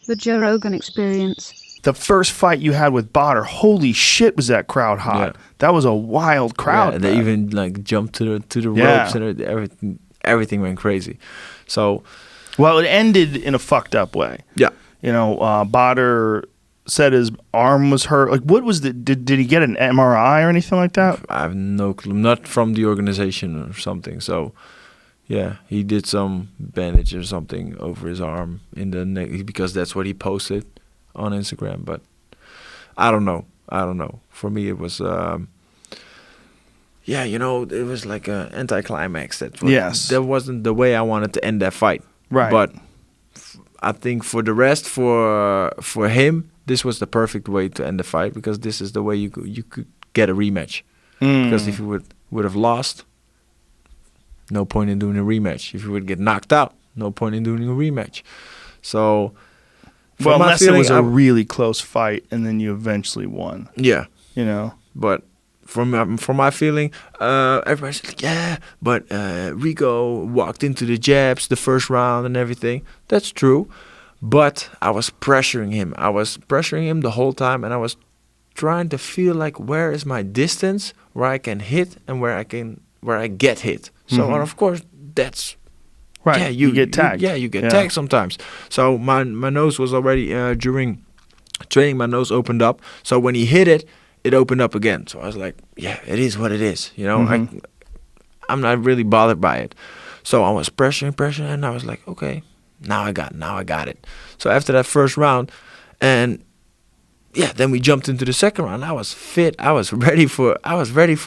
The Joe Rogan Experience. The first fight you had with Botter, holy shit, was that crowd hot? Yeah. That was a wild crowd. Yeah, they man. even like jumped to the Yeah. ropes and everything went crazy. So, Well, it ended in a fucked up way. yeah. You know, Botter said his arm was hurt. Like, what was the? Did he get an MRI or anything like that? I have no clue. Not from the organization or something. So, yeah, he did some bandage or something over his arm in the neck because that's what he posted on Instagram. But I don't know. For me, it was, yeah, you know, it was like an anticlimax. That wasn't the way I wanted to end that fight. Right. But I think for the rest, for him, this was the perfect way to end the fight because this is the way you could get a rematch. Because if you would have lost, no point in doing a rematch. If you would get knocked out, no point in doing a rematch. So, Well, my unless it feeling, was a really close fight and then you eventually won. yeah. You know. But from my feeling, everybody's like, yeah, but Rico walked into the jabs the first round and everything. That's true. But I was pressuring him. I was pressuring him the whole time, and I was trying to feel like where is my distance, where I can hit and where I get hit. So, and of course, that's Right. yeah, you get tagged. You get tagged sometimes. So my nose was already during training. My nose opened up. So when he hit it, it opened up again. So I was like, yeah, it is what it is. You know, I'm not really bothered by it. So I was pressuring, and I was like, okay, now I got it. So after that first round, and yeah, then we jumped into the second round. I was fit. I was ready for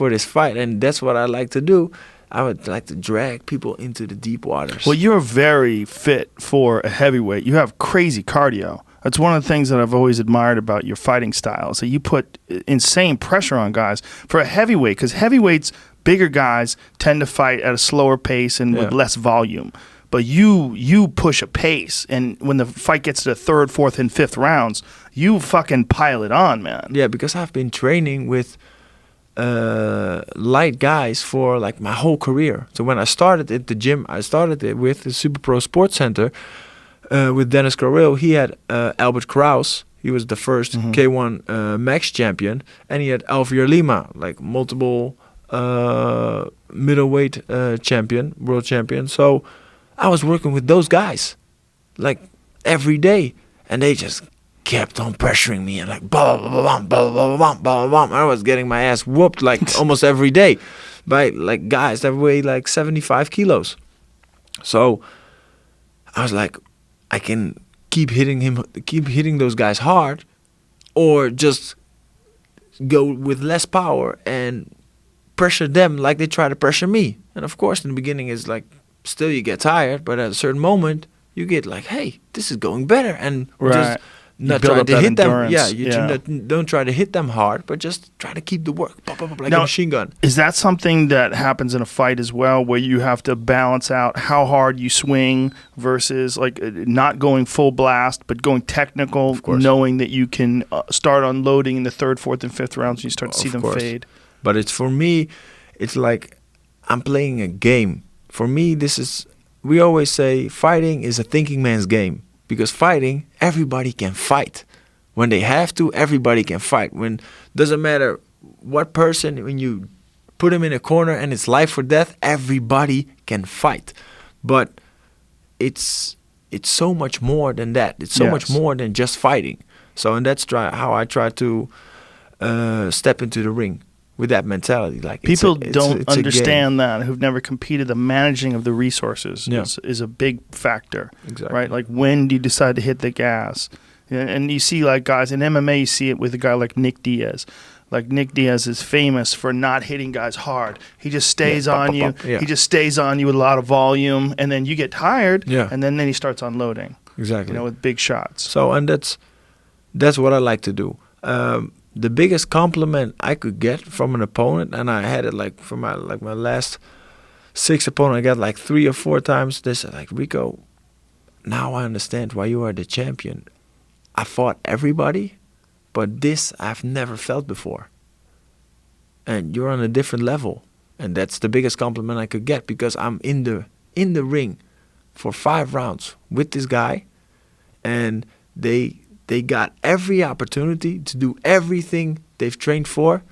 this fight, and that's what I like to do. I would like to drag people into the deep waters. Well, you're very fit for a heavyweight. You have crazy cardio. That's one of the things that I've always admired about your fighting style. So you put insane pressure on guys for a heavyweight, because heavyweights, bigger guys, tend to fight at a slower pace and with less volume. But you push a pace, and when the fight gets to the third, fourth, and fifth rounds, you fucking pile it on, man. Yeah, because I've been training with light guys for like my whole career. So when I started at the gym, I started it with the Super Pro Sports Center with Dennis Carril. He had Albert Kraus. He was the first K1 Max champion, and he had Alvier Lima, like multiple middleweight champion, world champion. So I was working with those guys like every day, and they just kept on pressuring me and like blah blah blah blah blah blah blah blah. I was getting my ass whooped like almost every day by like guys that weigh like 75 kilos. So I was like, I can keep hitting those guys hard, or just go with less power and pressure them like they try to pressure me. And of course, in the beginning, it's like still you get tired, but at a certain moment, you get like, hey, this is going better, and just not try to hit them. Yeah, don't try to hit them hard, but just try to keep the work like a machine gun. Is that something that happens in a fight as well, where you have to balance out how hard you swing versus like not going full blast, but going technical, knowing that you can start unloading in the third, fourth, and fifth rounds, and you start to see them fade? But it's for me, it's like I'm playing a game. For me, we always say fighting is a thinking man's game. Because fighting, everybody can fight. When they have to, everybody can fight. Doesn't matter what person, when you put them in a corner and it's life or death, everybody can fight. But it's so much more than that. It's so much more than just fighting. So, and that's how I try to step into the ring. With that mentality, like people don't understand that, who've never competed. The managing of the resources is a big factor, right? Like, when do you decide to hit the gas? And you see, like, guys in MMA, you see it with a guy like Nick Diaz. Like, Nick Diaz is famous for not hitting guys hard. He just stays on you. He just stays on you with a lot of volume, and then you get tired, and then he starts unloading. Exactly, with big shots. So, and that's what I like to do. The biggest compliment I could get from an opponent, and I had it like from my last 6 opponents, I got like 3 or 4 times. They said like, Rico, now I understand why you are the champion. I fought everybody, but this I've never felt before. And you're on a different level, and that's the biggest compliment I could get, because I'm in the ring for 5 rounds with this guy, and they got every opportunity to do everything they've trained for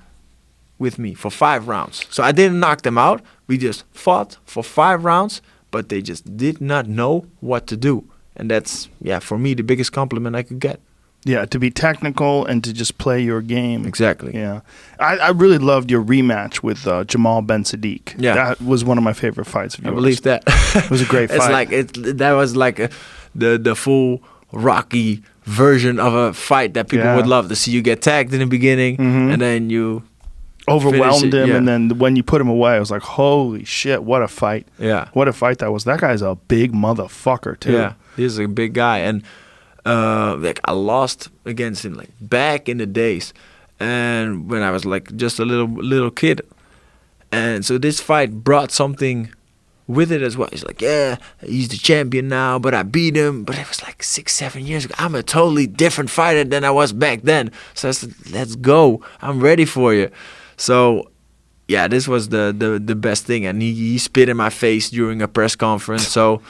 with me for 5 rounds. So I didn't knock them out. We just fought for 5 rounds, but they just did not know what to do. And that's, for me, the biggest compliment I could get. Yeah, to be technical and to just play your game. Exactly. Yeah. I really loved your rematch with Jamal Ben Sadiq. Yeah. That was one of my favorite fights of yours. I believe that. It was a great fight. That was like the full Rocky version of a fight that people would love to see. You get tagged in the beginning, and then you overwhelmed him, yeah. and then when you put him away, I was like, holy shit, what a fight. Yeah. What a fight that was. That guy's a big motherfucker, too. Yeah, he's a big guy. And I lost against him like back in the days, and when I was like just a little kid. And so this fight brought something with it as well. He's like, yeah, he's the champion now, but I beat him. But it was like 6-7 years ago. I'm a totally different fighter than I was back then. So I said, let's go. I'm ready for you. So, yeah, this was the best thing. And he spit in my face during a press conference. So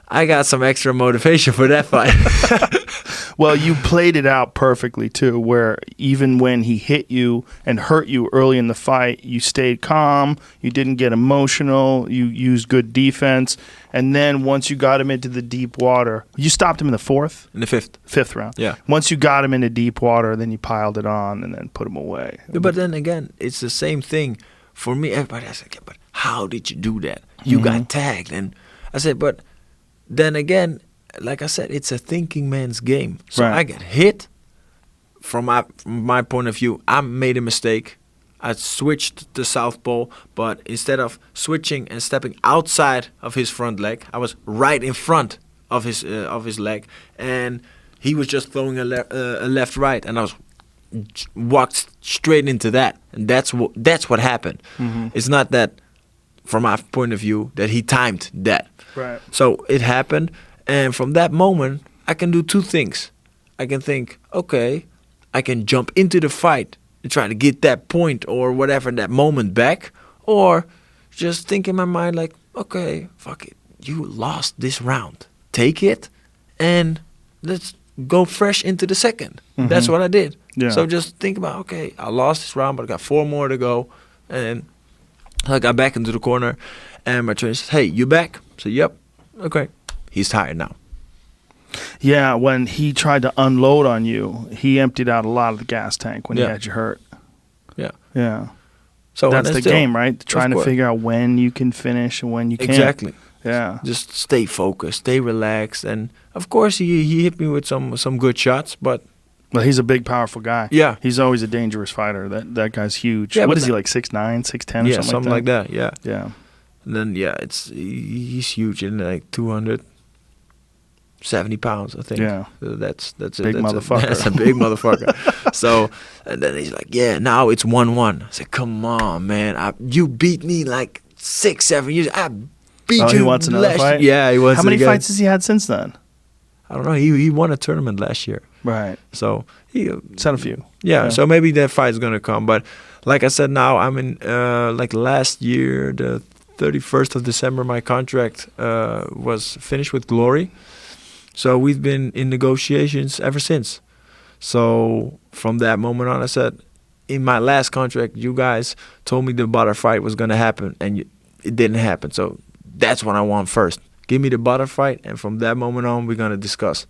I got some extra motivation for that fight. Well, you played it out perfectly, too, where even when he hit you and hurt you early in the fight, you stayed calm, you didn't get emotional, you used good defense, and then once you got him into the deep water, you stopped him in the 4th? In the 5th. 5th round. Yeah. Once you got him into deep water, then you piled it on and then put him away. But then again, it's the same thing for me. Everybody asked, yeah, but how did you do that? You got tagged. And I said, but then again, like I said, it's a thinking man's game. So Right. I get hit. From my point of view, I made a mistake. I switched to southpaw, but instead of switching and stepping outside of his front leg, I was right in front of his leg, and he was just throwing a left right, and I was walked straight into that, and that's what happened. It's not that, from my point of view, that he timed that. Right. So it happened. And from that moment, I can do 2 things. I can think, okay, I can jump into the fight and try to get that point or whatever, that moment back. Or just think in my mind like, okay, fuck it. You lost this round. Take it and let's go fresh into the second. That's what I did. Yeah. So just think about, okay, I lost this round, but I got 4 more to go. And I got back into the corner and my trainer said, hey, you back? I said, yep. Okay. He's tired now. Yeah, when he tried to unload on you, he emptied out a lot of the gas tank when he had you hurt. Yeah. Yeah. So that's the game, right? Trying to course. figure out when you can finish and when you can't. Exactly. Yeah. Just stay focused, stay relaxed, and of course he hit me with some good shots, but Well, he's a big, powerful guy. Yeah. He's always a dangerous fighter. That guy's huge. Yeah, What but is he, like 6'9", 6'10", or something like that. Yeah. Yeah. And then he's huge in like 270 pounds, I think. Yeah. So that's Big motherfucker. That's a big motherfucker. So and then he's like, yeah, now it's 1-1. I said, come on, man, you beat me like 6-7 years. I beat you. He wants another fight. Yeah, he wants. How many it again. fights has he had since then? I don't know. He won a tournament last year. Right. So he Sent a few. Yeah, so maybe that fight's gonna come. But like I said, now I'm in like last year, the 31st of December, my contract was finished with Glory. So we've been in negotiations ever since. So from that moment on, I said, in my last contract, you guys told me the butter fight was gonna happen, and it didn't happen. So that's what I want first. Give me the butter fight, and from that moment on, we're gonna discuss.